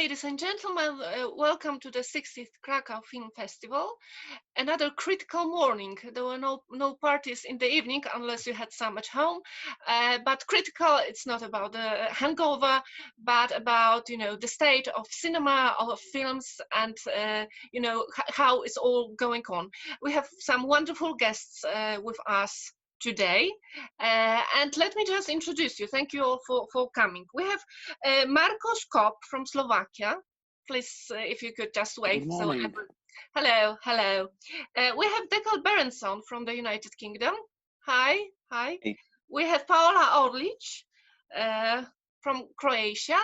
ladies and gentlemen, welcome to the 60th Krakow Film Festival. Another critical morning. There were no parties in the evening unless you had some at home. But critical, it's not about the hangover, but about the state of cinema, of films, and how it's all going on. We have some wonderful guests with us today, and let me just introduce you. Thank you all for coming. We have Marcos Kop from Slovakia. Please, if you could just wave. Good morning. Hello. We have Dekal Berenson from the United Kingdom. Hi. Hey. We have Paola Orlic from Croatia.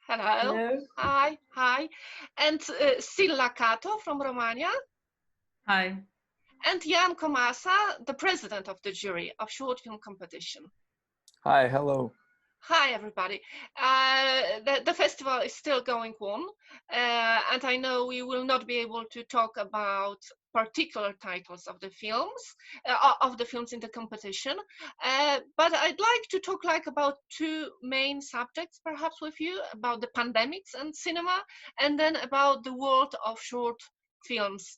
Hello. Hi. And Silla Kato from Romania. Hi. And Jan Komasa, the president of the jury of short film competition. Hi, hello. Hi, everybody. The festival is still going on, and I know we will not be able to talk about particular titles of the films in the competition, but I'd like to talk about two main subjects perhaps with you, about the pandemics and cinema, and then about the world of short films,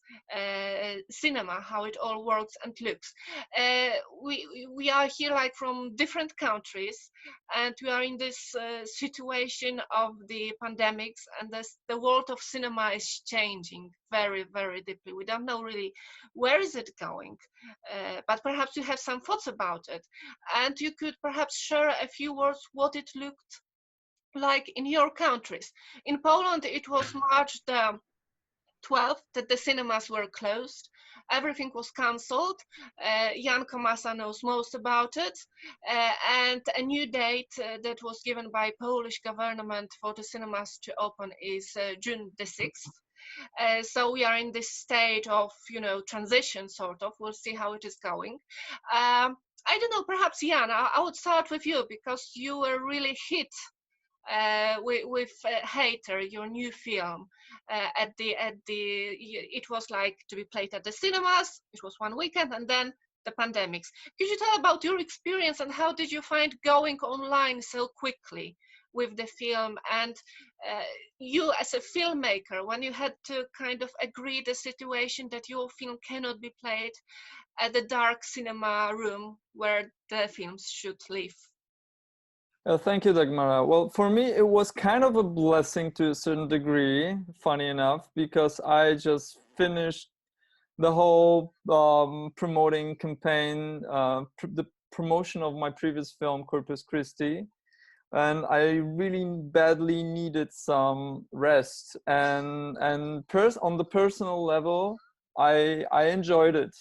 cinema, how it all works and looks. We are here from different countries, and we are in this situation of the pandemics, and the world of cinema is changing very, very deeply. We don't know really where is it going, but perhaps you have some thoughts about it, and you could perhaps share a few words what it looked like in your countries. In Poland, it was March the 12th that the cinemas were closed. Everything was cancelled. Jan Komasa knows most about it. And a new date that was given by Polish government for the cinemas to open is June the 6th. So we are in this state of, transition, sort of. We'll see how it is going. I don't know, perhaps Jan, I would start with you because you were really hit with Hater, your new film. It was to be played at the cinemas. It was one weekend, and then the pandemics. Could you tell about your experience and how did you find going online so quickly with the film? And you as a filmmaker, when you had to kind of agree the situation that your film cannot be played at the dark cinema room where the films should live. Thank you, Dagmara. Well, for me, it was kind of a blessing to a certain degree, funny enough, because I just finished the whole promoting campaign, the promotion of my previous film, Corpus Christi, and I really badly needed some rest. And on the personal level, I enjoyed it,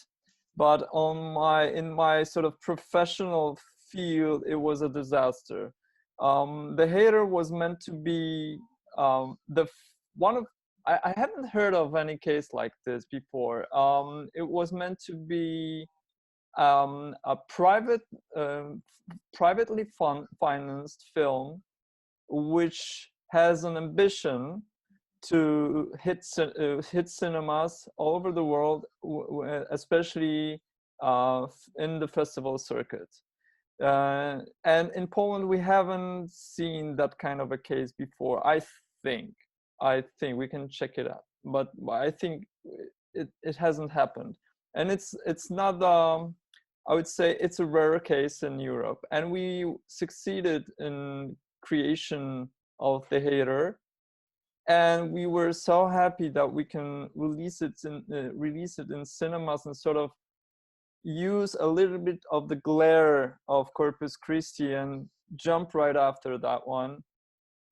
but in my sort of professional field, it was a disaster. The Hater was meant to be I haven't heard of any case like this before. It was meant to be a privately financed film, which has an ambition to hit cinemas all over the world, especially in the festival circuit. And in Poland, we haven't seen that kind of a case before. I think we can check it out, but I think it hasn't happened, and it's not. I would say it's a rare case in Europe, and we succeeded in creation of the Hater, and we were so happy that we can release it in cinemas and sort of use a little bit of the glare of Corpus Christi and jump right after that one.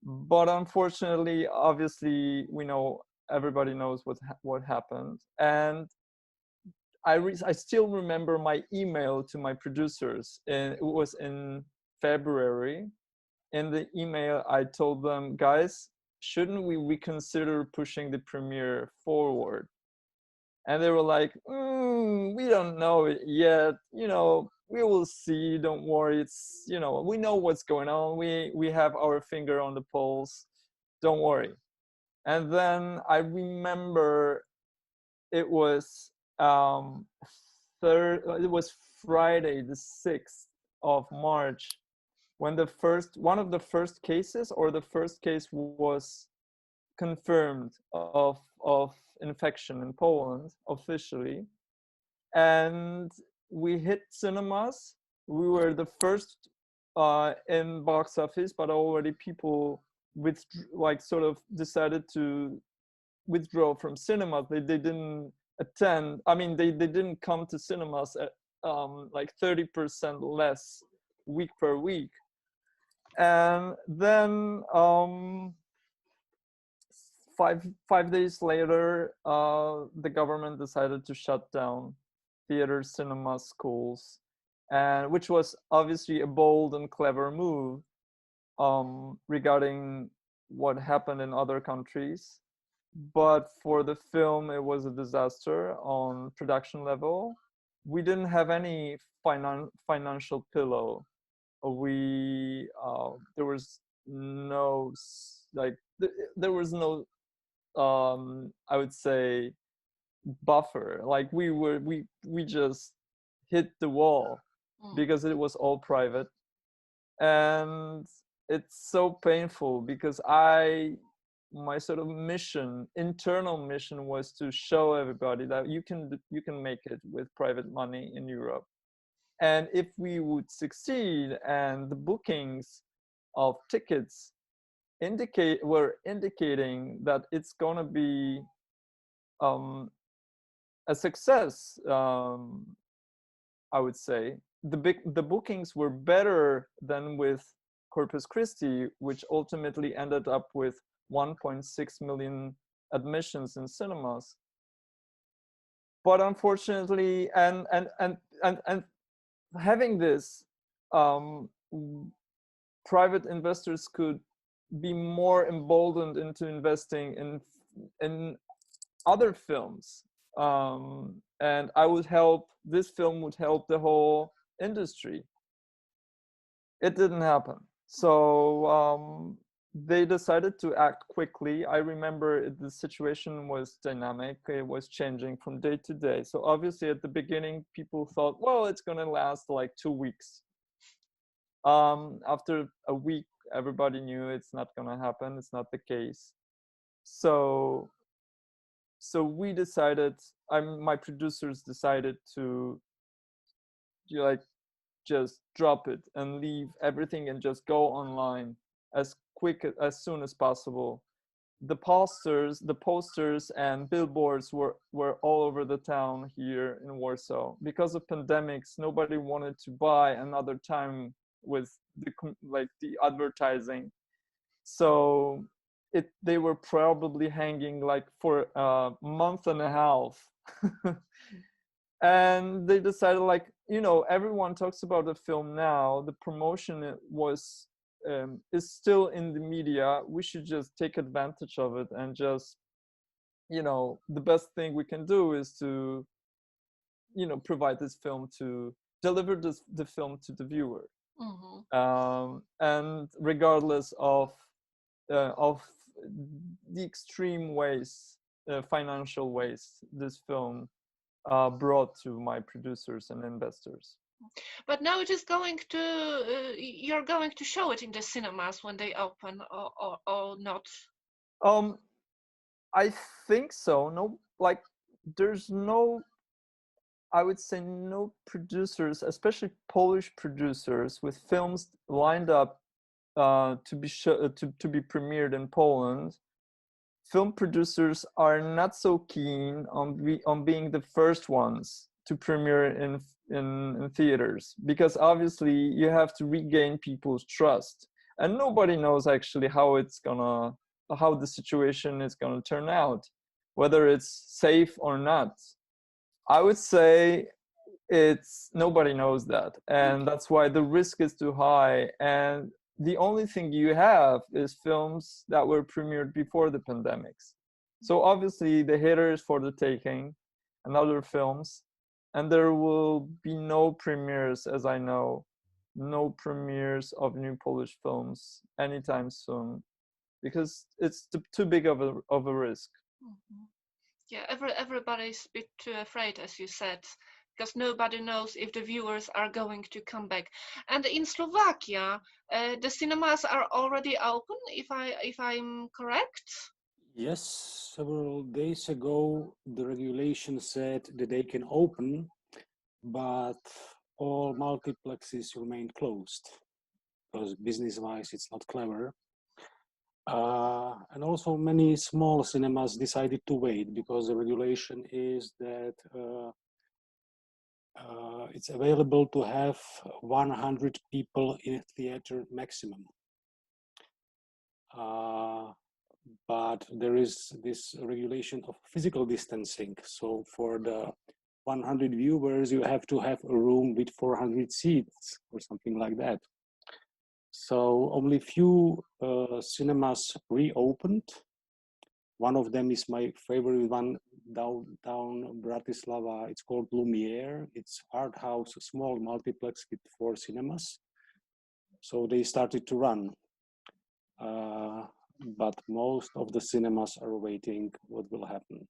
But unfortunately, obviously, everybody knows what happened. And I still remember my email to my producers, and it was in February. In the email, I told them, guys, shouldn't we reconsider pushing the premiere forward? And they were like, we don't know it yet. We will see. Don't worry. It's, we know what's going on. We have our finger on the pulse. Don't worry. And then I remember it was Friday, the 6th of March. when one of the first cases, or the first case was confirmed of infection in Poland officially, and we hit cinemas. We were the first in box office, but already people with like sort of decided to withdraw from cinemas. They didn't attend. I mean, they didn't come to cinemas at like 30% less week per week. And then 5 days later, the government decided to shut down theaters, cinemas, schools, and which was obviously a bold and clever move regarding what happened in other countries. But for the film, it was a disaster on production level. We didn't have any financial pillow. There was no there was no I would say buffer. Like we just hit the wall because it was all private, and it's so painful because my sort of internal mission was to show everybody that you can make it with private money in Europe. And if we would succeed, and the bookings of tickets were indicating that it's gonna be a success, I would say the bookings were better than with Corpus Christi, which ultimately ended up with 1.6 million admissions in cinemas. But unfortunately, and having this, private investors could be more emboldened into investing in other films, and this film would help the whole industry. It didn't happen. So they decided to act quickly. I remember the situation was dynamic. It was changing from day to day. So obviously at the beginning, people thought, well, it's going to last like 2 weeks. After a week, everybody knew it's not going to happen. It's not the case. So we decided, my producers decided to just drop it and leave everything and just go online as soon as possible. The posters and billboards were all over the town here in Warsaw. Because of pandemics, nobody wanted to buy another time with the advertising. So they were probably hanging like for a month and a half. And they decided, like, everyone talks about the film now. The promotion is still in the media. We should just take advantage of it and just, the best thing we can do is to, provide this film deliver the film to the viewer. Mm-hmm. And regardless of the extreme waste, financial waste, this film brought to my producers and investors. But now it is you're going to show it in the cinemas when they open, or not? I think so. No, there's no, I would say no producers, especially Polish producers with films lined up to be premiered in Poland. Film producers are not so keen on being the first ones to premiere in theaters, because obviously you have to regain people's trust, and nobody knows actually how the situation is gonna turn out, whether it's safe or not. I would say nobody knows that, and that's why the risk is too high. And the only thing you have is films that were premiered before the pandemics. So obviously the hitter is for the taking, and other films, and there will be no premieres, as I know, no premieres of new Polish films anytime soon, because it's too big of a risk. Mm-hmm. Yeah, everybody's a bit too afraid, as you said, because nobody knows if the viewers are going to come back. And in Slovakia, the cinemas are already open, if I'm correct. Yes, several days ago, the regulation said that they can open, but all multiplexes remain closed because business-wise it's not clever. And also many small cinemas decided to wait because the regulation is that it's available to have 100 people in a theater maximum. But there is this regulation of physical distancing. So for the 100 viewers, you have to have a room with 400 seats or something like that. So only few cinemas reopened. One of them is my favorite one downtown Bratislava. It's called Lumiere. It's art house, a small multiplex with 4 cinemas. So they started to run. But most of the cinemas are waiting what will happen.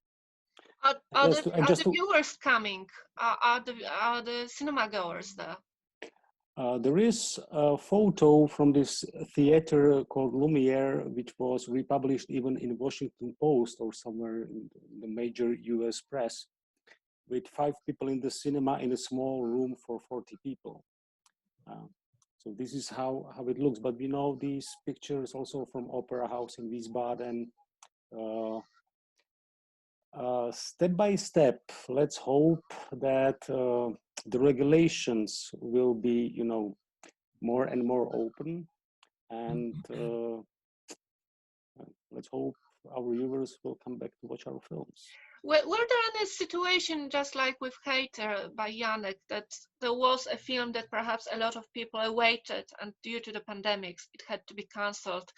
Are the viewers coming? Are the cinema goers there? There is a photo from this theater called Lumiere, which was republished even in Washington Post or somewhere in the major US press, with 5 people in the cinema in a small room for 40 people. So this is how it looks. But we know these pictures also from Opera House in Wiesbaden. Step by step, let's hope that the regulations will be, more and more open, and let's hope our viewers will come back to watch our films. Were there any situation, just like with Hater by Janek, that there was a film that perhaps a lot of people awaited, and due to the pandemics, it had to be cancelled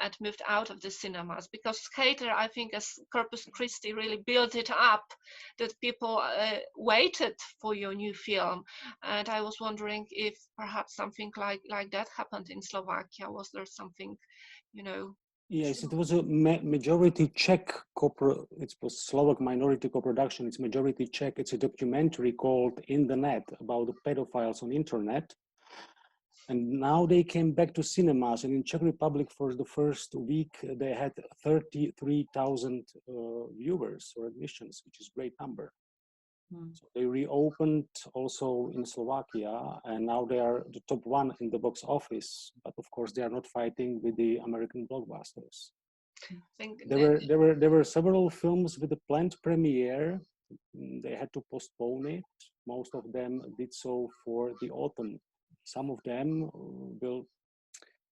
and moved out of the cinemas? Because Hater, I think, as Corpus Christi really built it up, that people waited for your new film. And I was wondering if perhaps something like that happened in Slovakia. Was there something, Yes, it was a majority Czech it was Slovak minority co-production. It's majority Czech. It's a documentary called In the Net about the pedophiles on internet. And now they came back to cinemas, and in Czech Republic for the first week, they had 33,000 viewers or admissions, which is a great number. So they reopened also in Slovakia, and now they are the top 1 in the box office. But of course, they are not fighting with the American blockbusters. There were several films with a planned premiere. They had to postpone it. Most of them did so for the autumn. Some of them will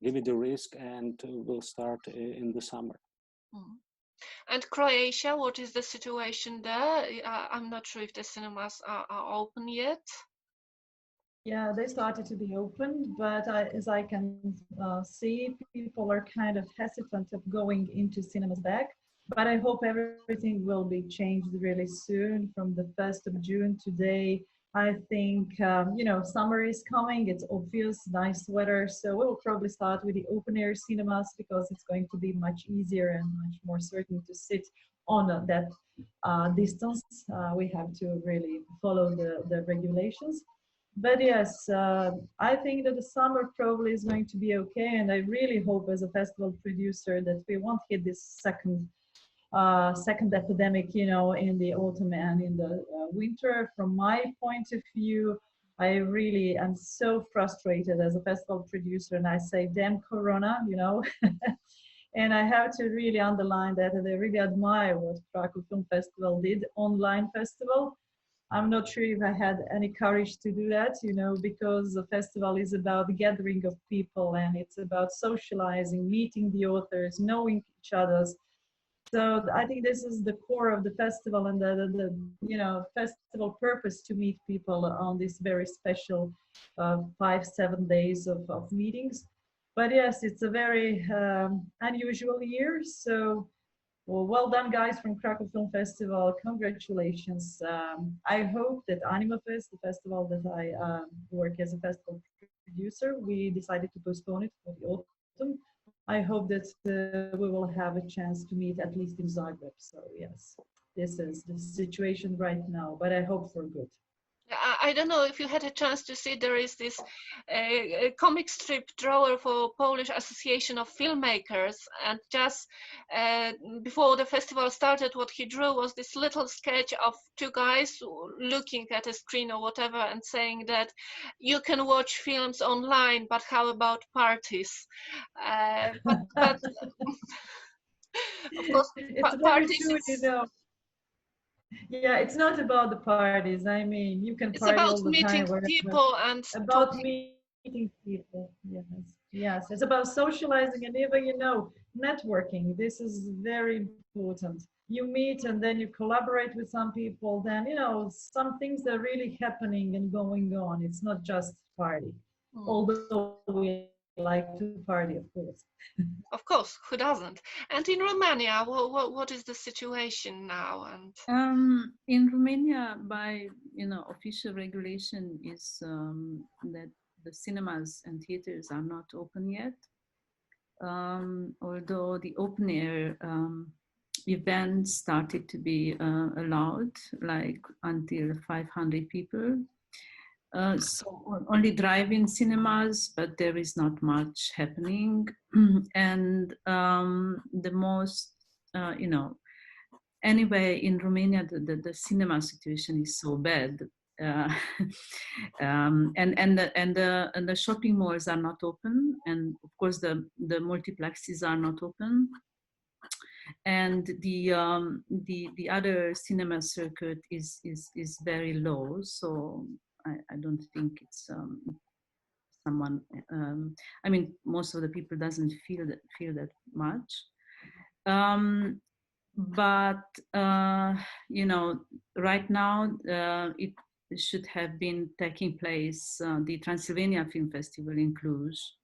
give it a risk and will start in the summer. And Croatia, what is the situation there? I'm not sure if the cinemas are open yet. Yeah, they started to be opened, but as I can see, people are kind of hesitant of going into cinemas back. But I hope everything will be changed really soon. From the 1st of June today, I think, summer is coming. It's obvious, nice weather. So we'll probably start with the open air cinemas because it's going to be much easier and much more certain to sit on that distance. We have to really follow the regulations. But yes, I think that the summer probably is going to be okay. And I really hope as a festival producer that we won't hit this second epidemic, in the autumn and in the winter. From my point of view, I really am so frustrated as a festival producer, and I say, damn Corona, And I have to really underline that I really admire what Krakow Film Festival did, online festival. I'm not sure if I had any courage to do that, because the festival is about the gathering of people, and it's about socializing, meeting the authors, knowing each other's. So I think this is the core of the festival, and the festival purpose, to meet people on this very special 5-7 days of meetings. But yes, it's a very unusual year. So well done, guys, from Krakow Film Festival. Congratulations. I hope that AnimaFest, the festival that I work as a festival producer, we decided to postpone it for the autumn. I hope that we will have a chance to meet at least in Zagreb. So yes, this is the situation right now, but I hope for good. I don't know if you had a chance to see, there is this comic strip drawer for Polish Association of Filmmakers, and just before the festival started, what he drew was this little sketch of two guys looking at a screen or whatever and saying that you can watch films online, but how about parties? But of course, It's very parties true, you know. Yeah, it's not about the parties. I mean, you can it's party about all the meeting time, wherever. people and About talking. meeting people. Yes, yes. It's about socializing and even, you know, networking. This is very important. You meet and then you collaborate with some people. Then, you know, some things are really happening and going on. It's not just party. Although we like to party, of course. Of course, who doesn't? And in Romania, what is the situation now? And in Romania, by official regulation is that the cinemas and theaters are not open yet. Although the open air events started to be allowed, like until 500 people. So only drive-in cinemas, but there is not much happening. And the most, anyway, in Romania, the cinema situation is so bad. And the shopping malls are not open, and of course the multiplexes are not open, and the other cinema circuit is very low. So I don't think it's someone. I mean, most of the people doesn't feel that much. But right now it should have been taking place the Transylvania Film Festival in Cluj,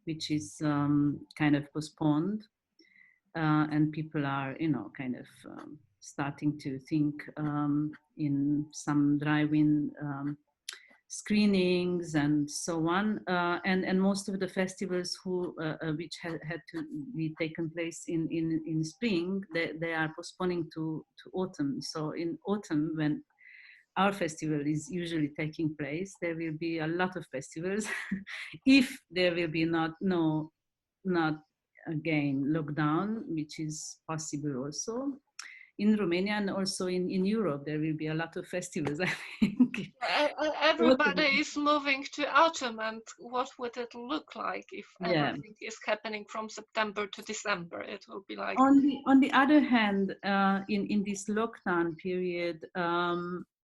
which is kind of postponed, and people are kind of starting to think in some drive-in screenings and so on, and most of the festivals which had to be taken place in spring, they are postponing to autumn. So in autumn, when our festival is usually taking place, there will be a lot of festivals if there will be not again lockdown, which is possible also. In Romania and also in Europe, there will be a lot of festivals, I think. Everybody is moving to autumn, and what would it look like if everything is happening from September to December? It will be like... On the other hand, in this lockdown period,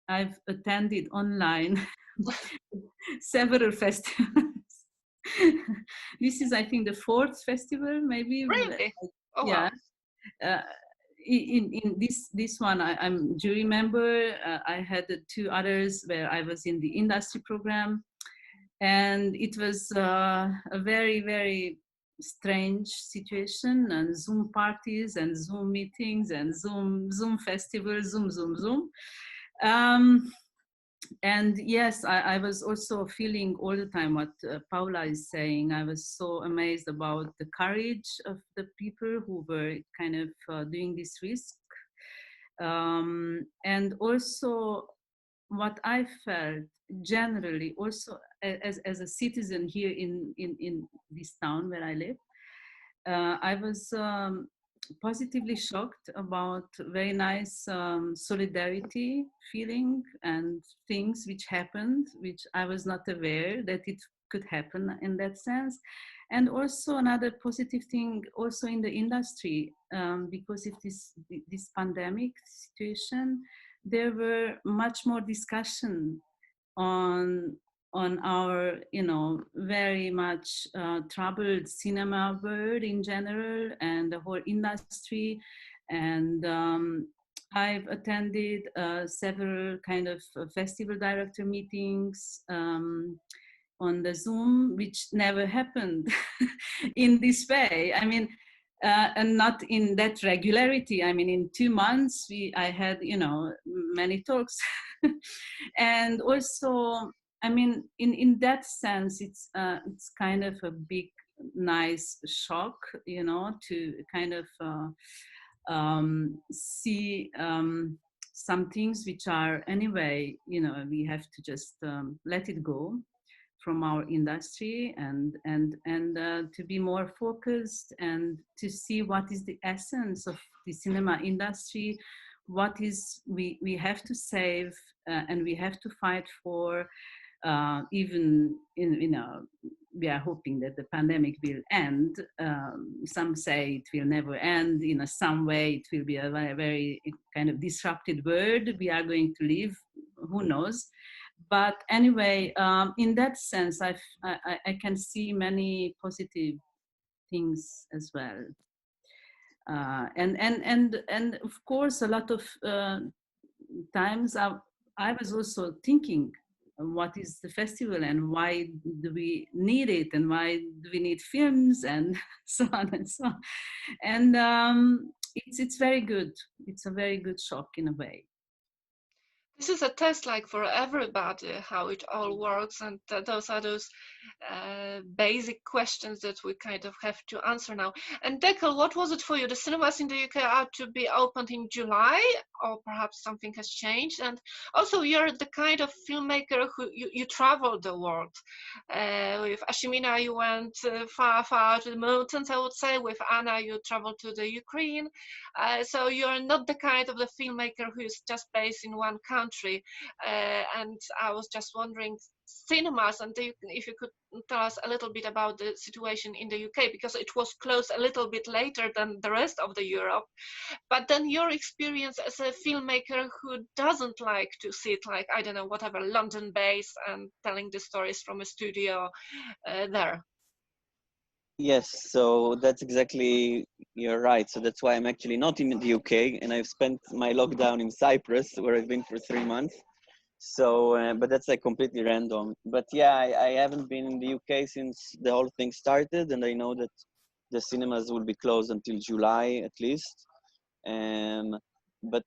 I've attended online several festivals. This is, I think, the fourth festival, maybe. Really? Oh, yeah. Wow. In this one, I'm jury member. I had 2 others where I was in the industry program, and it was a very, very strange situation, and Zoom parties and Zoom meetings and Zoom festivals, Zoom. And yes, I was also feeling all the time what Paula is saying. I was so amazed about the courage of the people who were kind of doing this risk. And also what I felt generally, also as a citizen here in this town where I live, I was positively shocked about very nice solidarity feeling and things which happened, which I was not aware that it could happen in that sense. And also another positive thing also in the industry, because of this pandemic situation, there were much more discussion on our, very much troubled cinema world in general and the whole industry. And I've attended several kind of festival director meetings on the Zoom, which never happened in this way. I mean, and not in that regularity. I mean, in 2 months, I had, many talks. And also, I mean, in that sense, it's kind of a big, nice shock, to kind of see some things which are anyway, you know, we have to just let it go from our industry, and to be more focused and to see what is the essence of the cinema industry, what is we have to save, and we have to fight for, even in, you know, we are hoping that the pandemic will end. Some say it will never end. In some way, it will be a very, very kind of disrupted world we are going to live. Who knows? But anyway, in that sense, I can see many positive things as well. And of course, a lot of times I was also thinking, what is the festival and why do we need it, and why do we need films, and so on and so on. And it's very good. It's a very good shock in a way. This is a test, like, for everybody, how it all works, and those are those basic questions that we kind of have to answer now. And Dekel, what was it for you? The cinemas in the UK are to be opened in July, or perhaps something has changed? And also, you're the kind of filmmaker who you travel the world. With Ashimina, you went far, far to the mountains, I would say. With Anna, you traveled to the Ukraine. So you're not the kind of the filmmaker who is just based in one country. And I was just wondering, cinemas, and if you could tell us a little bit about the situation in the UK, because it was closed a little bit later than the rest of the Europe. But then your experience as a filmmaker who doesn't like to sit, like, I don't know, whatever, London based and telling the stories from a studio there. Yes, so that's exactly, you're right. So that's why I'm actually not in the UK, and I've spent my lockdown in Cyprus, where I've been for 3 months. So, but that's like completely random. But yeah, I haven't been in the UK since the whole thing started, and I know that the cinemas will be closed until July at least. But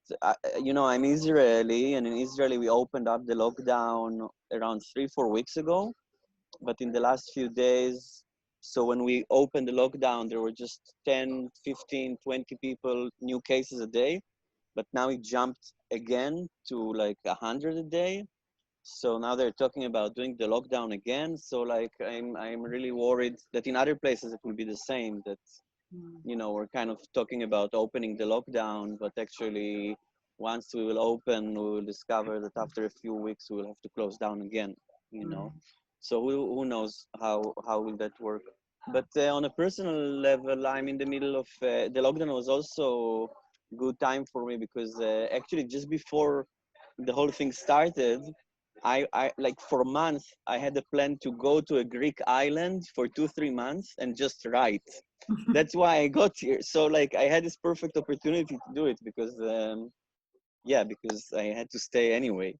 you know, I'm Israeli, and in Israel we opened up the lockdown around 3-4 weeks ago. But in the last few days, so when we opened the lockdown, there were just 10, 15, 20 people, new cases a day. But now it jumped again to like 100 a day. So now they're talking about doing the lockdown again. So like I'm really worried that in other places it will be the same, that, you know, we're kind of talking about opening the lockdown, but actually once we will open, we will discover that after a few weeks we will have to close down again, you know. So who knows how will that work? But on a personal level, I'm in the middle of the lockdown. Was also good time for me because actually just before the whole thing started, I like for a month I had a plan to go to a Greek island for 2-3 months and just write. That's why I got here. So like I had this perfect opportunity to do it because because I had to stay anyway.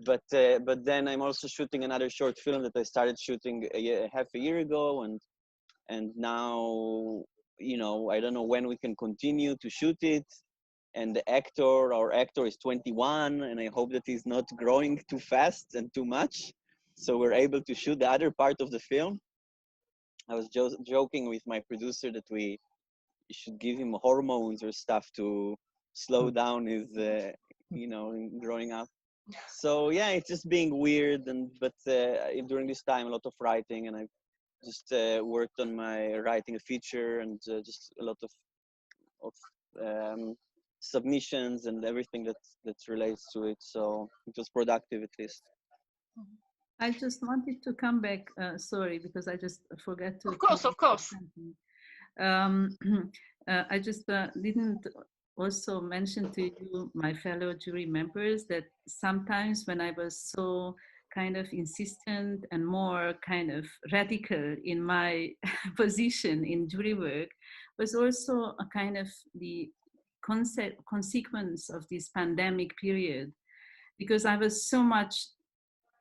But then I'm also shooting another short film that I started shooting half a year ago, and now, you know, I don't know when we can continue to shoot it. And our actor is 21, and I hope that he's not growing too fast and too much, so we're able to shoot the other part of the film. I was joking with my producer that we should give him hormones or stuff to slow down his, you know, growing up. So yeah, it's just being weird, but during this time, a lot of writing, and I've just worked on my writing a feature, and just a lot of submissions and everything that relates to it. So it was productive, at least. I just wanted to come back. Sorry, because I just forgot to. Of course. I just didn't also mention to you, my fellow jury members, that sometimes when I was so kind of insistent and more kind of radical in my position in jury work, was also a kind of the consequence of this pandemic period, because I was so much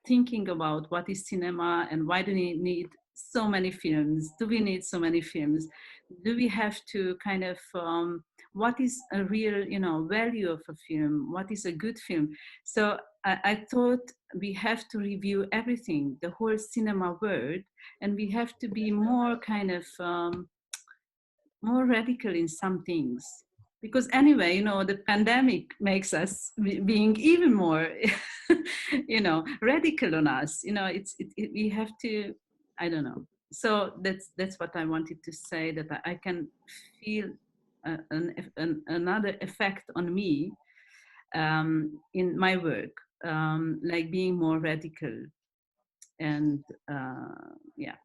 thinking about what is cinema and why do we need so many films? Do we need so many films? Do we have to kind of, what is a real, you know, value of a film? What is a good film? So I thought we have to review everything, the whole cinema world, and we have to be more kind of, more radical in some things. because anyway, you know, the pandemic makes us being even more, you know, radical on us. You know, we have to, I don't know. So that's what I wanted to say, that I can feel another effect on me in my work, like being more radical, and yeah,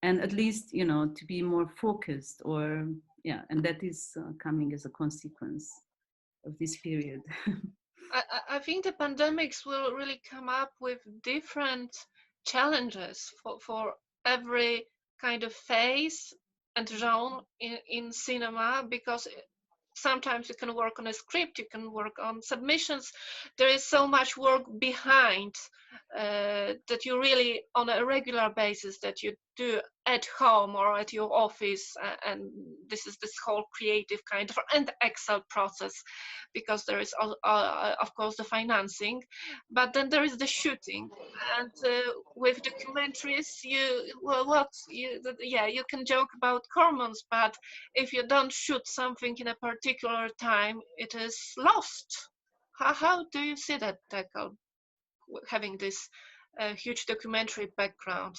and at least, you know, to be more focused, or yeah, and that is coming as a consequence of this period. I think the pandemics will really come up with different challenges for every kind of phase and genre in cinema, because sometimes you can work on a script, you can work on submissions. There is so much work behind that you really, on a regular basis, that you do at home or at your office, and this is this whole creative kind of and Excel process, because there is of course the financing, but then there is the shooting. And with documentaries, you can joke about hormones, but if you don't shoot something in a particular time, it is lost. How do you see that, Tekel, having this huge documentary background?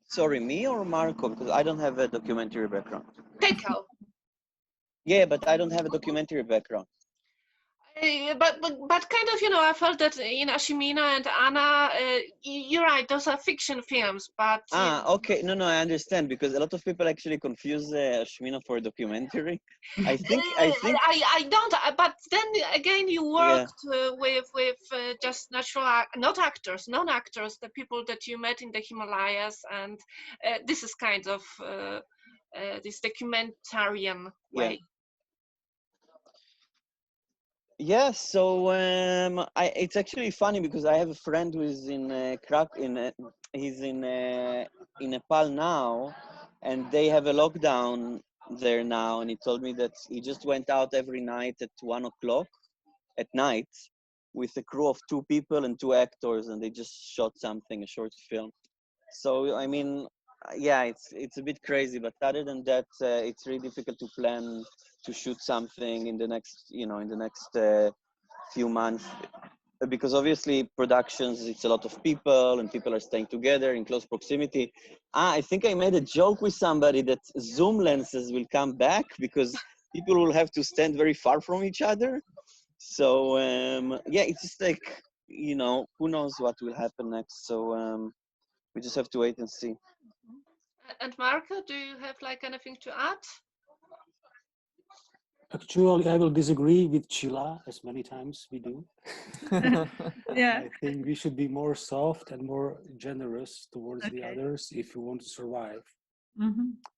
Sorry, me or Marco? Because I don't have a documentary background. Tekel. Yeah, but I don't have a documentary background. But kind of, you know, I felt that in Ashimina and Anna, you're right, those are fiction films, but... Okay, no, I understand, because a lot of people actually confuse Ashmina for a documentary. I think... I don't, but then again, you worked with just natural, not actors, non-actors, the people that you met in the Himalayas, and this is kind of this documentarian way. Yeah, so it's actually funny, because I have a friend who is in he's in Nepal now, and they have a lockdown there now, and he told me that he just went out every night at 1 o'clock at night with a crew of 2 people and 2 actors, and they just shot something, a short film. So I mean, yeah, it's a bit crazy, but other than that, it's really difficult to plan to shoot something in the next few months, because obviously productions, it's a lot of people, and people are staying together in close proximity. I think I made a joke with somebody that Zoom lenses will come back, because people will have to stand very far from each other. So yeah, it's just like, you know, who knows what will happen next. So we just have to wait and see. And Marco, do you have like anything to add? Actually, I will disagree with Sheila, as many times we do. Yeah. I think we should be more soft and more generous towards the others if we want to survive.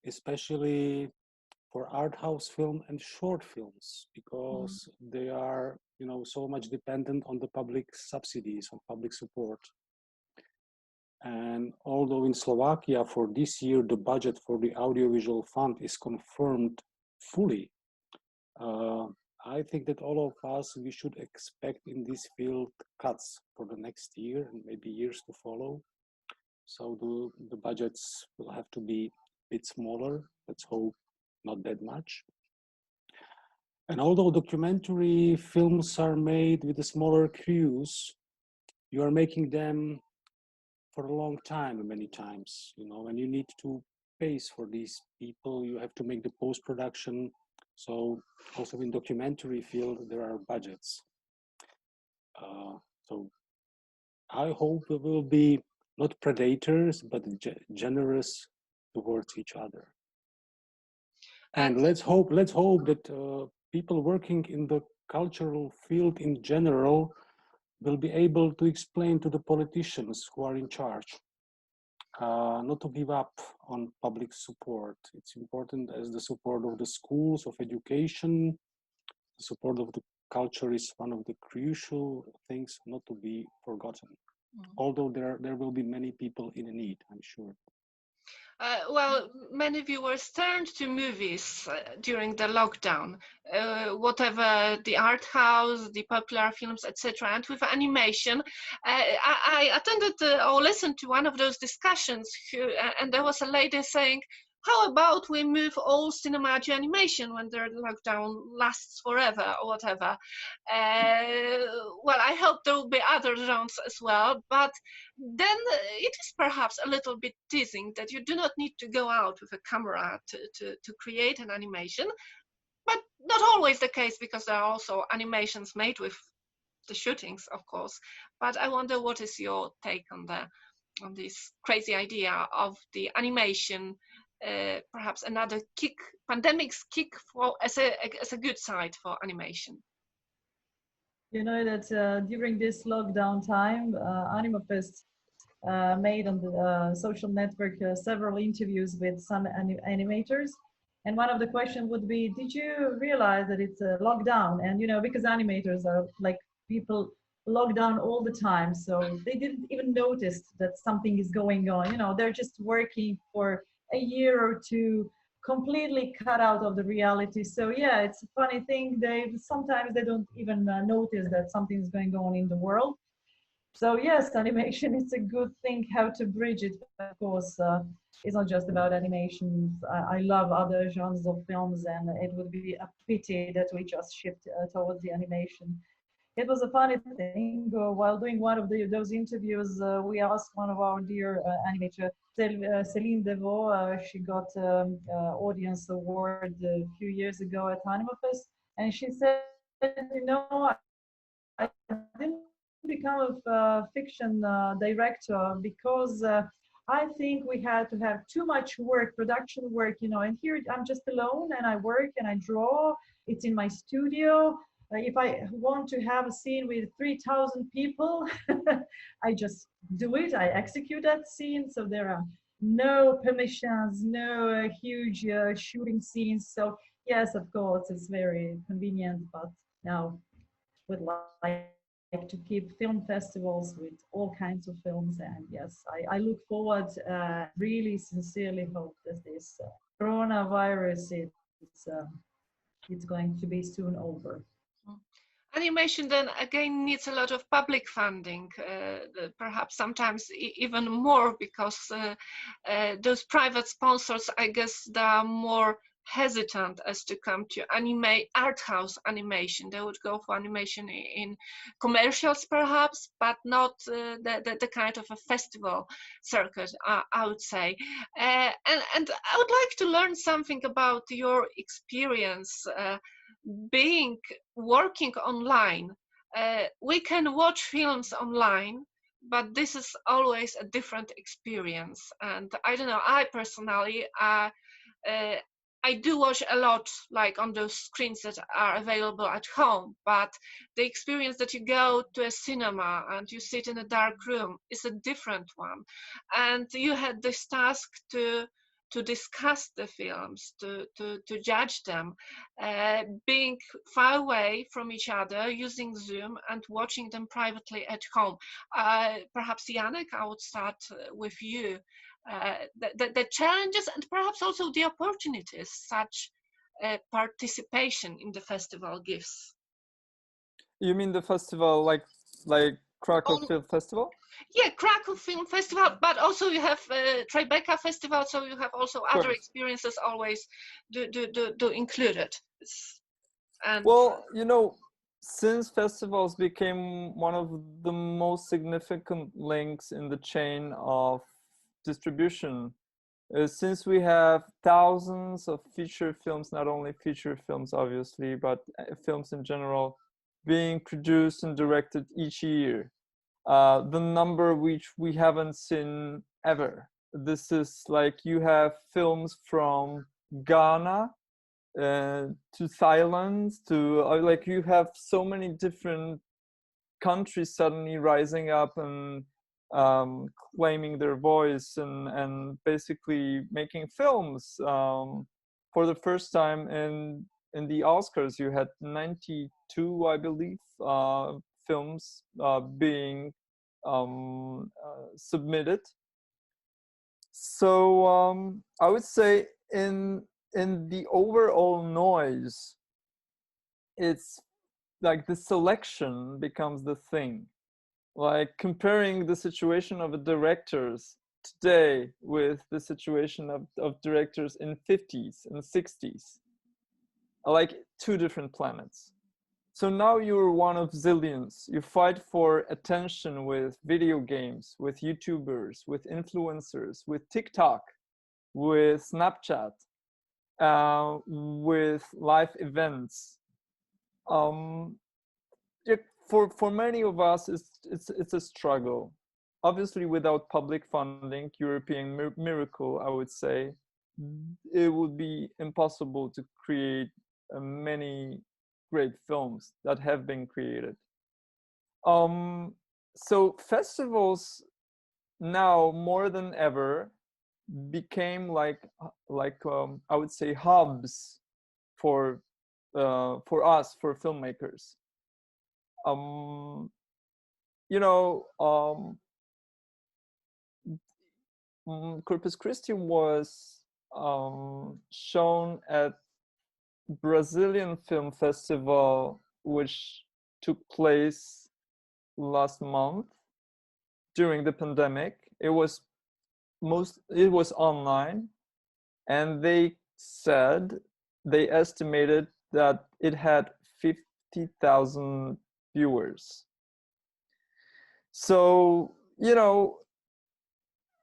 Especially for art house film and short films, because they are, you know, so much dependent on the public subsidies, on public support. And although in Slovakia for this year the budget for the audiovisual fund is confirmed fully, I think that all of us, we should expect in this field cuts for the next year and maybe years to follow. So the budgets will have to be a bit smaller. Let's hope not that much. And although documentary films are made with the smaller crews, you are making them for a long time, many times, you know, and you need to pay for these people. You have to make the post-production. So also in documentary field, there are budgets. So I hope we will be not predators, but generous towards each other. And let's hope that people working in the cultural field in general will be able to explain to the politicians who are in charge not to give up on public support. It's important as the support of the schools, of education. The support of the culture is one of the crucial things not to be forgotten. Although there will be many people in need, I'm sure. Well, many viewers turned to movies during the lockdown, whatever the art house, the popular films, etc. And with animation, I attended or listened to one of those discussions, and there was a lady saying, how about we move all cinema to animation when the lockdown lasts forever or whatever? Well, I hope there will be other genres as well, but then it is perhaps a little bit teasing that you do not need to go out with a camera to create an animation, but not always the case, because there are also animations made with the shootings, of course. But I wonder, what is your take on this crazy idea of the animation, perhaps another kick, pandemic's kick for as a good side for animation? You know that during this lockdown time, AnimaFest made on the social network several interviews with some animators. And one of the questions would be, did you realize that it's a lockdown? And, you know, because animators are like people locked down all the time. So they didn't even notice that something is going on. You know, they're just working for a year or two, completely cut out of the reality. So yeah, it's a funny thing. Sometimes they don't even notice that something is going on in the world. So yes, animation is a good thing how to bridge it. Of course, it's not just about animation. I love other genres of films, and it would be a pity that we just shift towards the animation. It was a funny thing. While doing one of those interviews, we asked one of our dear animator, Celine Devaux. She got audience award a few years ago at AnimaFest, and she said, you know, I didn't become a fiction director because I think we had to have too much work, production work, you know, and here I'm just alone and I work and I draw. It's in my studio. If I want to have a scene with 3,000 people, I just do it. I execute that scene. So there are no permissions, no huge shooting scenes. So yes, of course, it's very convenient, but now would like to keep film festivals with all kinds of films. And yes, I look forward, really sincerely hope that this coronavirus, it's going to be soon over. Animation then again needs a lot of public funding, perhaps sometimes even more, because those private sponsors, I guess, they are more hesitant as to come to art house animation. They would go for animation in commercials perhaps, but not the kind of a festival circuit, I would say. And I would like to learn something about your experience working online. We can watch films online, but this is always a different experience. And I don't know, I personally, I do watch a lot, like on those screens that are available at home, but the experience that you go to a cinema and you sit in a dark room is a different one. And you had this task to discuss the films, to judge them, being far away from each other, using Zoom and watching them privately at home. Perhaps, Janek, I would start with you. The challenges and perhaps also the opportunities such participation in the festival gives. You mean the festival like Krakow Film Festival? Yeah, Krakow Film Festival, but also you have Tribeca Festival, so you have also other experiences always do included. And well, you know, since festivals became one of the most significant links in the chain of distribution, since we have thousands of feature films, not only feature films obviously, but films in general, being produced and directed each year, the number which we haven't seen ever. This is like, you have films from Ghana to Thailand to like, you have so many different countries suddenly rising up and claiming their voice and basically making films. For the first time in the Oscars, you had 92, I believe, films being submitted. So I would say in the overall noise, it's like the selection becomes the thing. Like comparing the situation of a directors today with the situation of directors in 50s and 60s, like two different planets. So now you're one of zillions. You fight for attention with video games, with YouTubers, with influencers, with TikTok, with Snapchat, with live events. For many of us, it's a struggle. Obviously, without public funding, European miracle, I would say, it would be impossible to create many great films that have been created. So festivals now more than ever became like I would say hubs for us, for filmmakers. Corpus Christi was shown at Brazilian Film Festival, which took place last month during the pandemic. It was online, and they estimated that it had 50,000 viewers. So,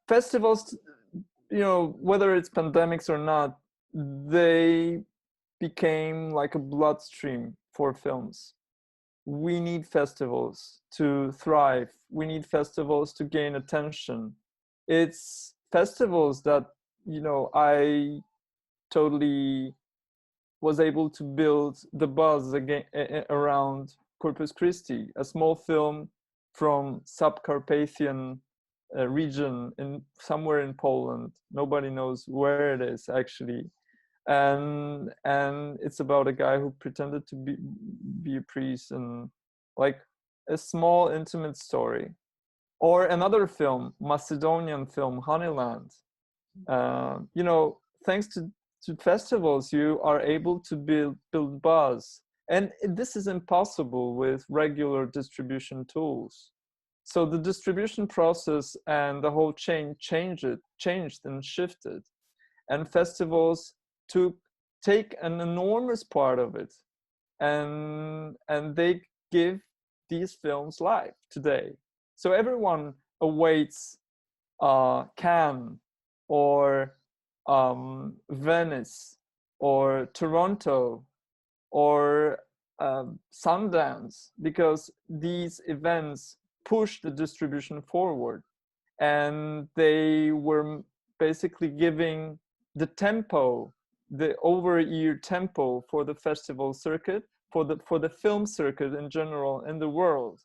festivals, whether it's pandemics or not, they became like a bloodstream for films. We need festivals to thrive. We need festivals to gain attention. It's festivals that, I totally was able to build the buzz again around Corpus Christi, a small film from Subcarpathian region somewhere in Poland. Nobody knows where it is actually. And it's about a guy who pretended to be a priest, and like a small intimate story. Or another film, Macedonian film, Honeyland. Thanks to festivals, you are able to build buzz, and this is impossible with regular distribution tools. So the distribution process and the whole chain changed and shifted, and festivals take an enormous part of it, and they give these films life today. So everyone awaits Cannes or Venice or Toronto or Sundance, because these events push the distribution forward, and they were basically giving the tempo, the over-year tempo for the festival circuit, for the film circuit in general in the world.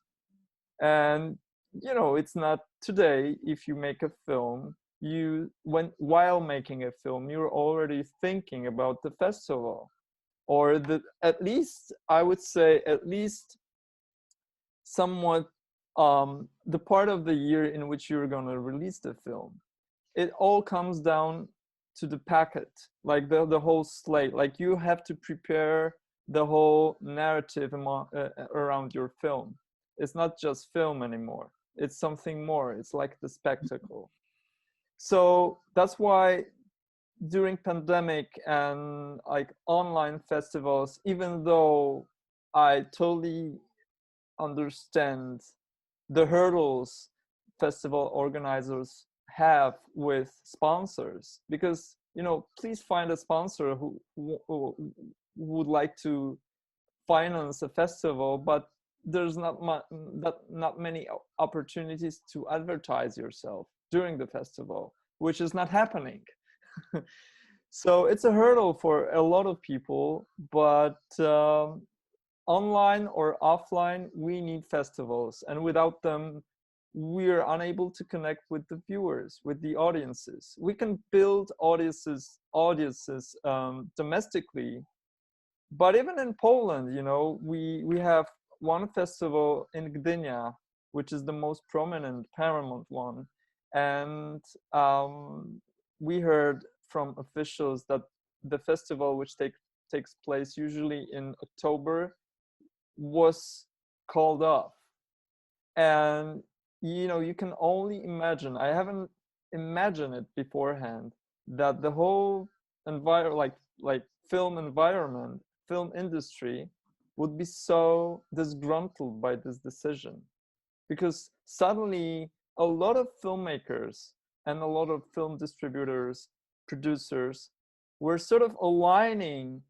And it's not today, if you make a film, while making a film, you're already thinking about the festival, or at least somewhat the part of the year in which you're going to release the film. It all comes down to the packet, like the whole slate. Like you have to prepare the whole narrative around your film. It's not just film anymore. It's something more. It's like the spectacle. So that's why during pandemic and like online festivals, even though I totally understand the hurdles festival organizers have with sponsors, because please find a sponsor who would like to finance a festival, but there's not many opportunities to advertise yourself during the festival, which is not happening. So it's a hurdle for a lot of people, but online or offline, we need festivals, and without them, we're unable to connect with the viewers, with the audiences. We can build audiences domestically, but even in Poland, we have one festival in Gdynia, which is the most prominent, paramount one, and we heard from officials that the festival, which takes place usually in October, was called off. And you can only imagine, I haven't imagine it beforehand, that the whole like film environment, film industry would be so disgruntled by this decision, because suddenly a lot of filmmakers and a lot of film distributors, producers were sort of aligning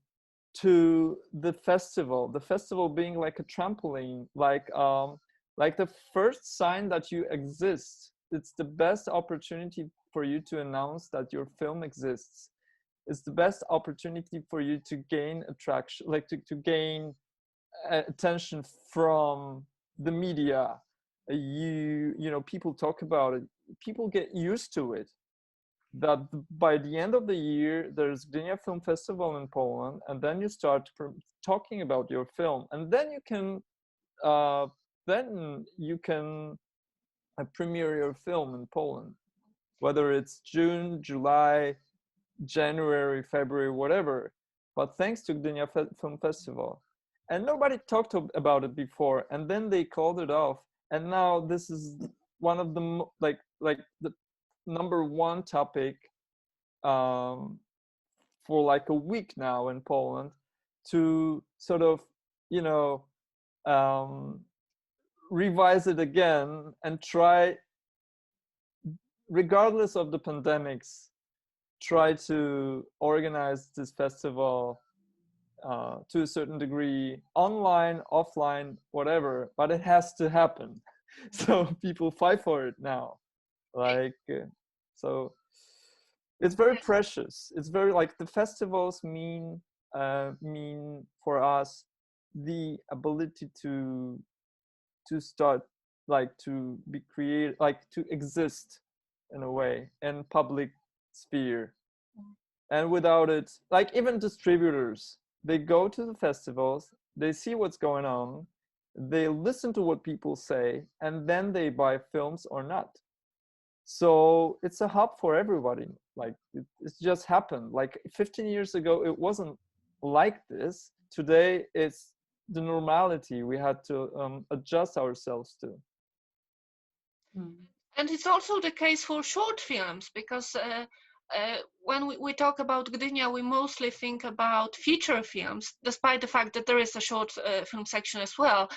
to the festival being like a trampoline, like the first sign that you exist. It's the best opportunity for you to announce that your film exists. It's the best opportunity for you to gain attraction, like to gain attention from the media. You know, people talk about it, people get used to it, that by the end of the year there's Gdynia Film Festival in Poland, and then you start talking about your film, and then you can premiere your film in Poland, whether it's June, July, January, February, whatever. But thanks to Gdynia Film Festival, and nobody talked about it before, and then they called it off, and now this is one of the like the number one topic for like a week now in Poland, to sort of, you know, revise it again and try, regardless of the pandemics, try to organize this festival to a certain degree, online, offline, whatever, but it has to happen. So people fight for it now. Like, so it's very precious. It's very, like, the festivals mean for us the ability to start, like, to be creative, like to exist in a way in public sphere. And without it, like, even distributors, they go to the festivals, they see what's going on, they listen to what people say, and then they buy films or not. So it's a hub for everybody. Like, it's just happened. Like 15 years ago, it wasn't like this. Today, it's the normality we had to adjust ourselves to. And it's also the case for short films, because when we talk about Gdynia, we mostly think about feature films, despite the fact that there is a short film section as well.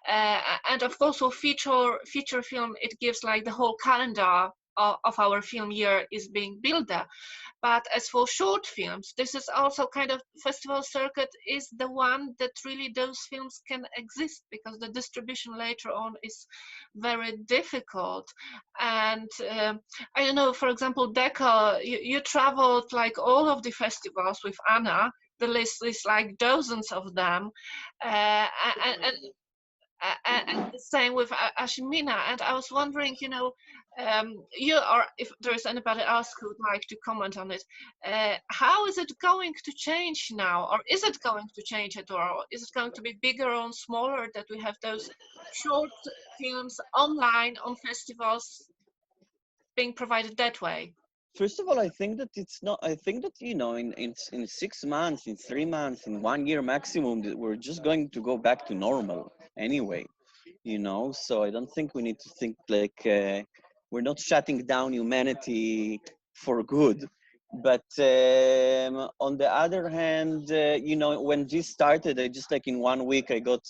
And of course, for feature film, it gives like the whole calendar of our film year is being built there. But as for short films, this is also kind of, festival circuit is the one that really those films can exist, because the distribution later on is very difficult. And I don't know, for example, Deca, you traveled like all of the festivals with Anna. The list is like dozens of them. And the same with Ashimina. And I was wondering, you know, you, or if there is anybody else who would like to comment on it, how is it going to change now? Or is it going to change at all? Is it going to be bigger or smaller, that we have those short films online on festivals being provided that way? First of all, I think that it's not, I think that, you know, in 6 months, in 3 months, in 1 year maximum, that we're just going to go back to normal anyway, you know. So I don't think we need to think like we're not shutting down humanity for good. But on the other hand, you know, when this started, I just, like, in 1 week, I got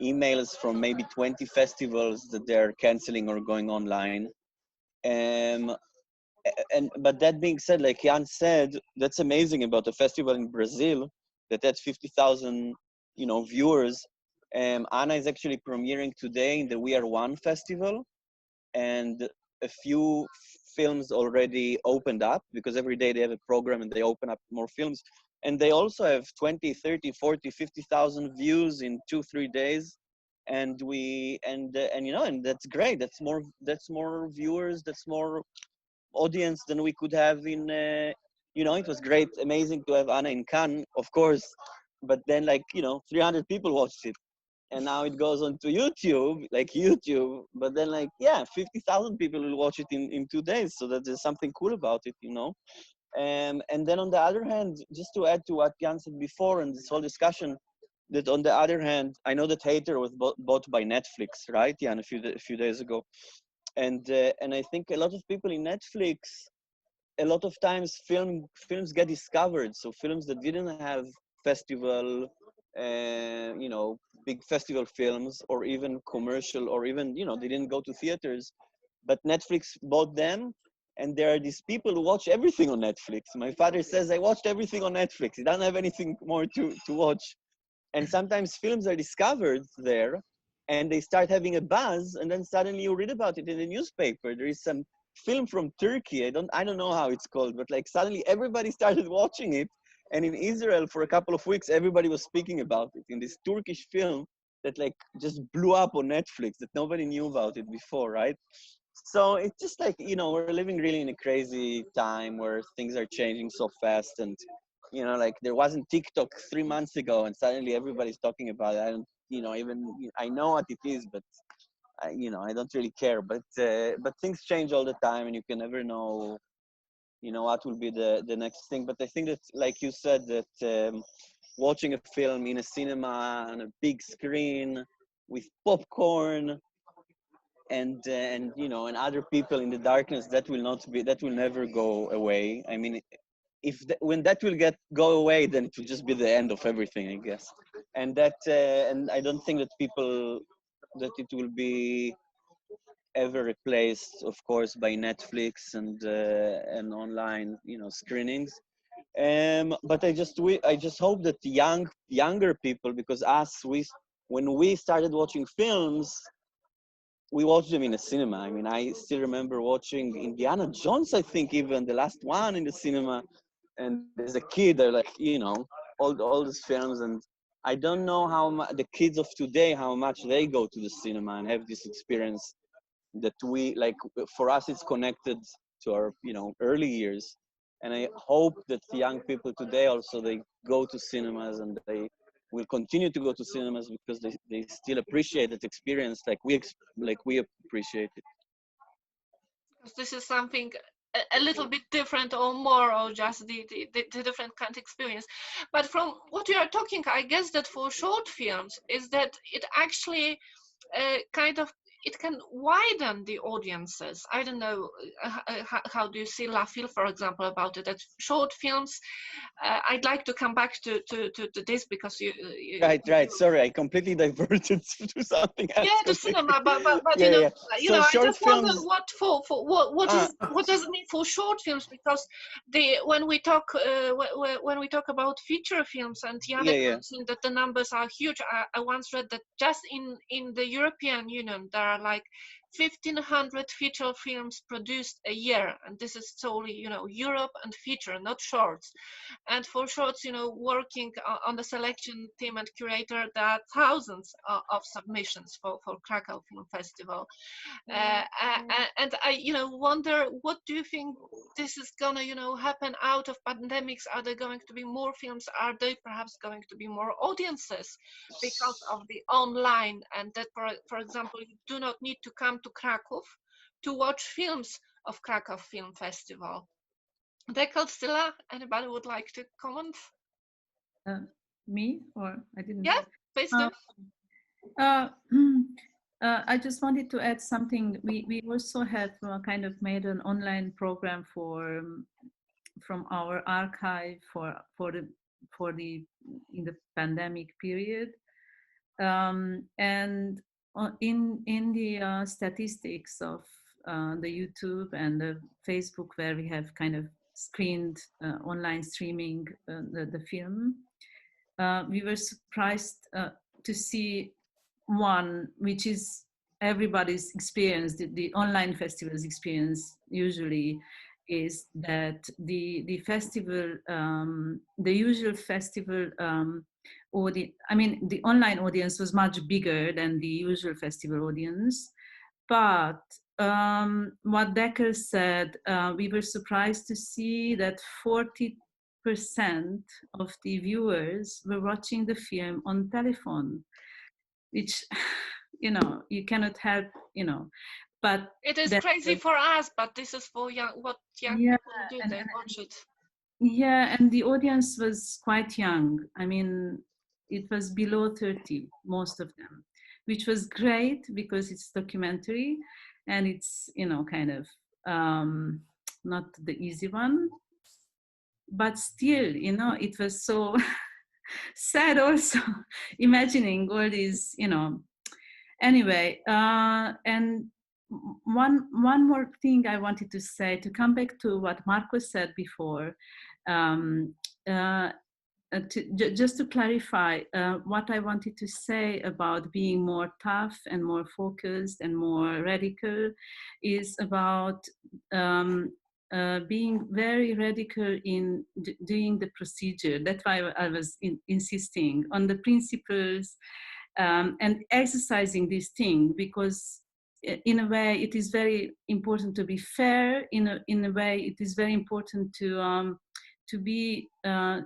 emails from maybe 20 festivals that they're canceling or going online. But that being said, like Jan said, that's amazing about a festival in Brazil that had 50,000, you know, viewers. Anna is actually premiering today in the We Are One festival, and a few films already opened up, because every day they have a program and they open up more films. And they also have 20, 30, 40, 50,000 views in 2-3 days. And you know, and that's great. That's more viewers. That's more audience than we could have in, you know, it was great, amazing to have Anna in Cannes, of course, but then, like, you know, 300 people watched it, and now it goes on to YouTube, but then, like, yeah, 50,000 people will watch it in 2 days, so that there's something cool about it, you know. And then on the other hand, just to add to what Jan said before and this whole discussion, that on the other hand, I know that Hater was bought by Netflix, right, Jan, a few days ago. and I think a lot of people in Netflix, a lot of times films get discovered. So films that didn't have festival, big festival films, or even commercial, or even, they didn't go to theaters, but Netflix bought them. And there are these people who watch everything on Netflix. My father says, I watched everything on Netflix. He doesn't have anything more to watch. And sometimes films are discovered there and they start having a buzz, and then suddenly you read about it in the newspaper. There is some film from Turkey. I don't know how it's called, but like suddenly everybody started watching it. And in Israel for a couple of weeks, everybody was speaking about it, in this Turkish film that like just blew up on Netflix, that nobody knew about it before, right? So it's just like, we're living really in a crazy time where things are changing so fast. And, like there wasn't TikTok 3 months ago and suddenly everybody's talking about it. I don't, I know what it is, but I don't really care. But things change all the time, and you can never know, what will be the next thing. But I think that, like you said, that watching a film in a cinema on a big screen with popcorn and other people in the darkness, that will never go away. I mean, when that will go away, then it will just be the end of everything, I guess. And and I don't think that it will be ever replaced, of course, by Netflix and online, screenings. But I just hope that younger people, because when we started watching films, we watched them in a cinema. I mean, I still remember watching Indiana Jones, I think, even the last one in the cinema. And as a kid, they're like, all these films. And I don't know how the kids of today, how much they go to the cinema and have this experience that for us, it's connected to our, early years. And I hope that the young people today also, they go to cinemas, and they will continue to go to cinemas because they still appreciate that experience like we appreciate it. This is something a little bit different, or more, or just the different kind of experience. But from what you are talking, I guess that for short films is that it actually it can widen the audiences. I don't know, how do you see La Fil, for example, about it? That short films, I'd like to come back to this, because you right. Sorry, I completely diverted to something else. Yeah, to cinema, but Yeah. So I just wonder films, what does it mean for short films? Because when we talk about feature films, and Janek mentioned that the numbers are huge. I once read that just in the European Union there are like 1,500 feature films produced a year, and this is solely Europe and feature, not shorts. And for shorts, working on the selection team and curator, there are thousands of submissions for Krakow Film Festival. And I wonder, what do you think this is gonna happen out of pandemics? Are there going to be more films? Are there perhaps going to be more audiences because of the online, and that for example, you do not need to come to Krakow to watch films of Krakow Film Festival? Dekel, Stella, anybody would like to comment? Me, or I didn't? Yeah, please do. I just wanted to add something. We also have kind of made an online program from our archive for the in the pandemic period, and in the statistics of the YouTube and the Facebook, where we have kind of screened online streaming the film, we were surprised to see one, which is everybody's experience, the online festivals experience usually, is that the festival, the usual festival audience, I mean, the online audience was much bigger than the usual festival audience. But what Dekel said, we were surprised to see that 40% of the viewers were watching the film on telephone, which, you cannot help, but it is crazy for us, but this is for young people do. They watch it. Yeah, and the audience was quite young. I mean, it was below 30, most of them, which was great because it's documentary. and it's, you know, kind of not the easy one, but still, you know, it was so sad also imagining all these, you know. Anyway, and one more thing I wanted to say, to come back to what Marco said before, just to clarify, what I wanted to say about being more tough and more focused and more radical is about being very radical in doing the procedure. That's why I was insisting on the principles and exercising this thing, because in a way it is very important to be fair. In a way it is very important to be to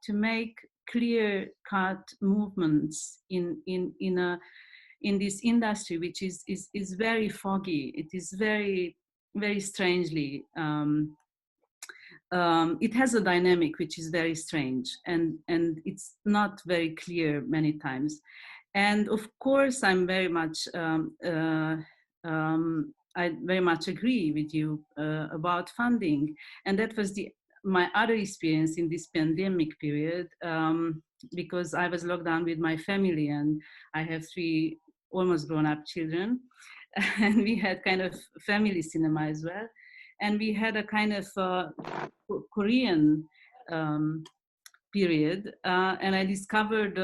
make clear cut movements in this industry, which is very foggy. It is very strangely. It has a dynamic which is very strange, and it's not very clear many times. And of course, I'm very much I very much agree with you about funding, and that was my other experience in this pandemic period, because I was locked down with my family, and I have 3 almost grown-up children, and we had kind of family cinema as well, and we had a kind of Korean period, and I rediscovered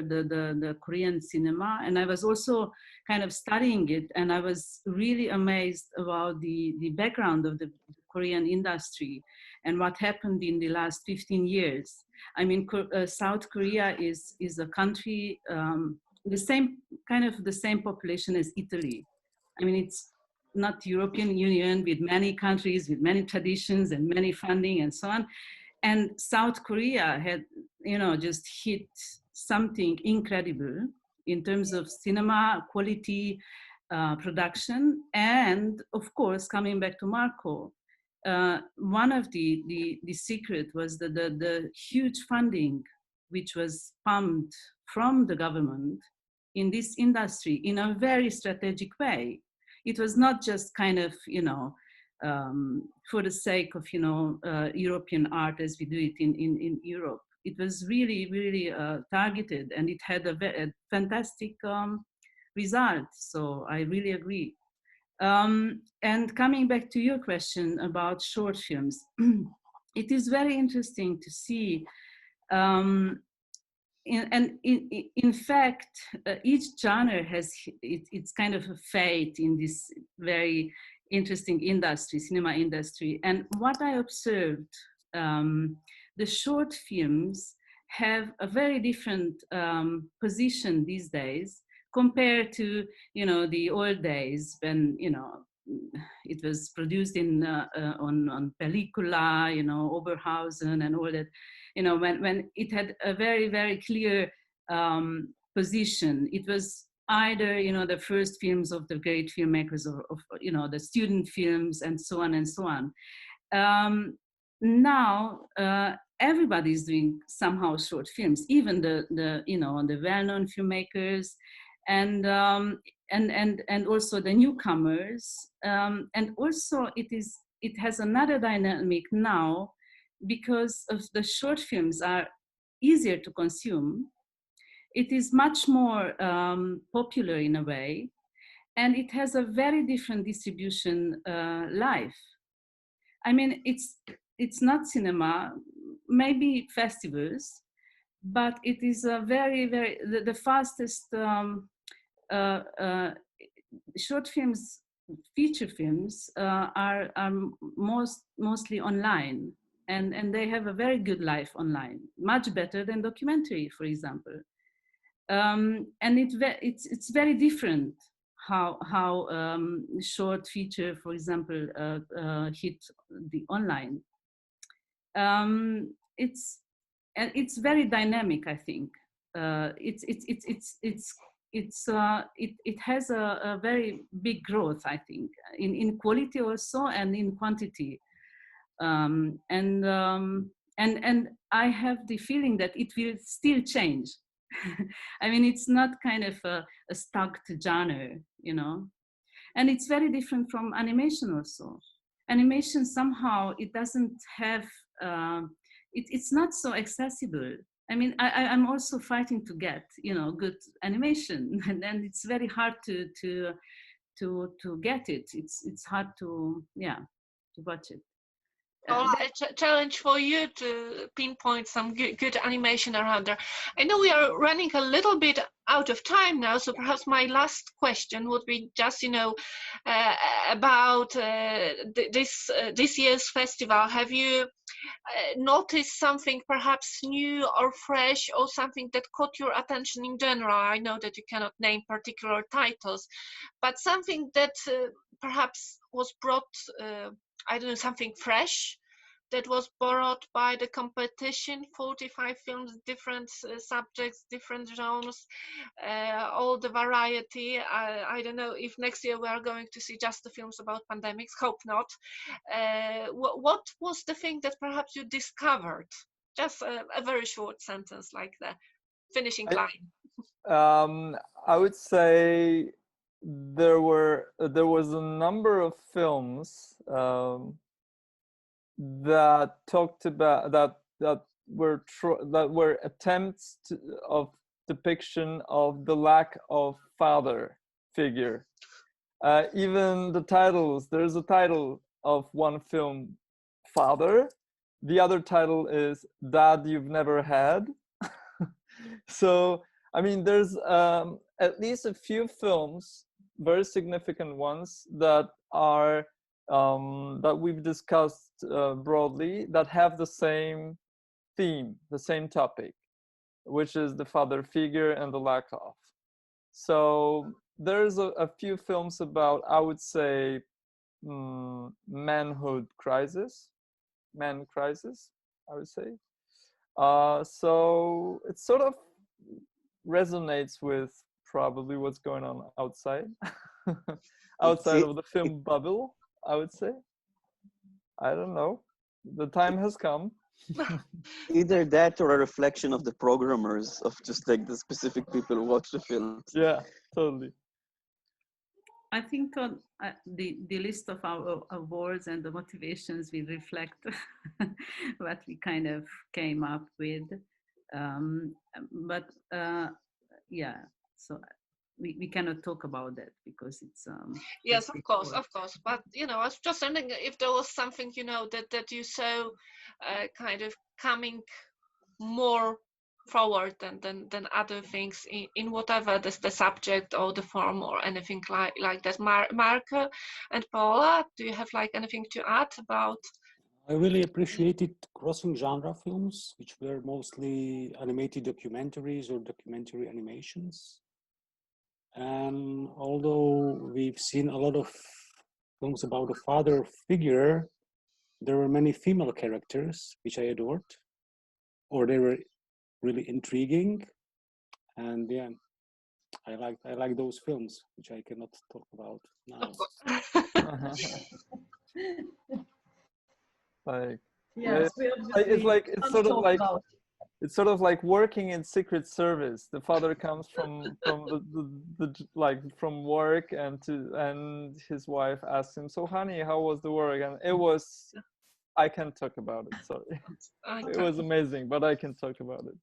the Korean cinema, and I was also kind of studying it, and I was really amazed about the background of the Korean industry and what happened in the last 15 years. I mean, South Korea is a country, the same population as Italy. I mean, it's not European Union with many countries, with many traditions and many funding and so on. And South Korea had, you know, just hit something incredible in terms of cinema quality, production, and of course, coming back to Marco, one of the secret was the huge funding which was pumped from the government in this industry in a very strategic way. It was not just kind of, you know, for the sake of, you know, European art as we do it in Europe. It was really, really targeted, and it had a fantastic result. So I really agree. And coming back to your question about short films, it is very interesting to see. In fact, each genre has its kind of a fate in this very interesting industry, cinema industry. And what I observed, the short films have a very different position these days compared to, you know, the old days when, you know, it was produced on pellicula, you know, Oberhausen and all that. You know, when it had a very, very clear position. It was either, you know, the first films of the great filmmakers, or of, you know, the student films, and so on and so on. Now everybody's doing somehow short films, even the you know, the well-known filmmakers, and also the newcomers, and also it has another dynamic now, because of the short films are easier to consume. It is much more popular in a way, and it has a very different distribution life. I mean, it's not cinema, maybe festivals, but it is a very, very, the fastest short films, feature films are mostly online. And they have a very good life online, much better than documentary, for example. And it's very different how short feature, for example, hit the online. It's very dynamic, I think. It has a very big growth, I think, in quality also and in quantity. And I have the feeling that it will still change. I mean, it's not kind of a stuck genre, you know. And it's very different from animation also. Animation somehow, it doesn't have, it's not so accessible. I mean, I'm also fighting to get, good animation, and it's very hard to get it. It's hard to watch it. A challenge for you to pinpoint some good animation around there. I know we are running a little bit out of time now, so perhaps my last question would be just, about this year's festival. Have you noticed something perhaps new or fresh, or something that caught your attention in general? I know that you cannot name particular titles, but something that perhaps was brought, I don't know, something fresh that was borrowed by the competition. 45 films, different subjects, different genres, all the variety. I don't know if next year we are going to see just the films about pandemics. Hope not. What was the thing that perhaps you discovered? Just a very short sentence, like the finishing line. I would say there was a number of films that talked about that were attempts of depiction of the lack of father figure. Even the titles, there's a title of one film, Father. The other title is Dad You've Never Had. So I mean, there's at least a few films, very significant ones, that are that we've discussed broadly, that have the same theme, the same topic, which is the father figure and the lack of. So there's a few films about, I would say, manhood crisis, man crisis, I would say. So it sort of resonates with probably what's going on outside, outside of the film bubble, I would say. I don't know. The time has come. Either that or a reflection of the programmers, of just like the specific people who watch the films. Yeah, totally. I think on the list of our awards and the motivations will reflect what we kind of came up with. But yeah, so we cannot talk about that because it's yes, of course, but I was just wondering if there was something that you saw kind of coming more forward than other things in whatever the subject or the form or anything like that. Marco and Paula, do you have like anything to add about? I really appreciated crossing genre films, which were mostly animated documentaries or documentary animations. And although we've seen a lot of films about the father figure, there were many female characters which I adored, or they were really intriguing. And yeah, I like those films, which I cannot talk about now. Like, yes, it's sort of like working in Secret Service. The father comes from from work, and his wife asks him, "So, honey, how was the work?" And it was, I can't talk about it. Sorry, it was amazing, but I can talk about it.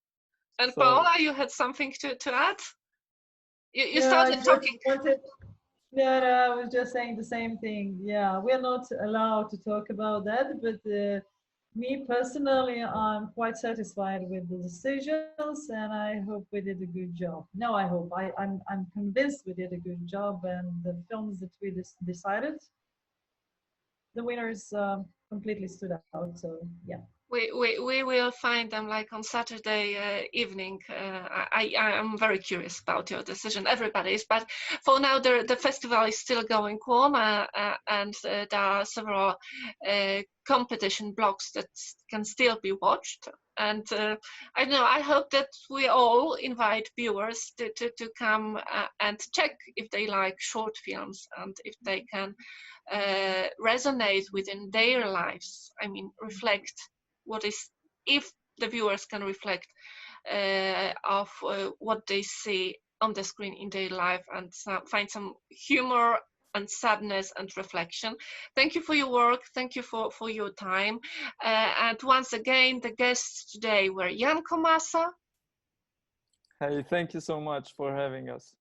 And so, Paula, you had something to add? You started talking. No, I was just saying the same thing. Yeah, we're not allowed to talk about that, but me personally, I'm quite satisfied with the decisions, and I hope we did a good job. No, I hope. I'm convinced we did a good job, and the films that we decided, the winners completely stood out. So yeah. We will find them like on Saturday evening. I am very curious about your decision. Everybody is, but for now the festival is still going on, and there are several competition blocks that can still be watched. And I don't know, I hope that we all invite viewers to come and check if they like short films and if they can resonate within their lives. I mean, reflect if the viewers can reflect of what they see on the screen in their life and find some humor and sadness and reflection. Thank you for your work. Thank you for your time. And once again, the guests today were Jan Komasa, Hey, thank you so much for having us.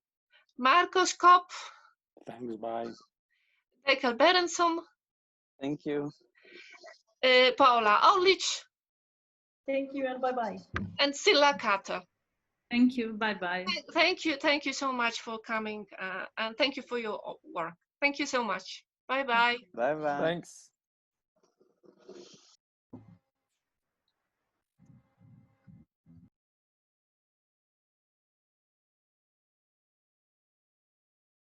Marcos Kopp, Thanks, bye. Dekel Berenson, Thank you. Paola Orlic, Thank you and bye-bye. and Silla Kata. Thank you. Bye-bye. Thank you so much for coming, and thank you for your work. Thank you so much. Bye-bye. Bye bye. Thanks.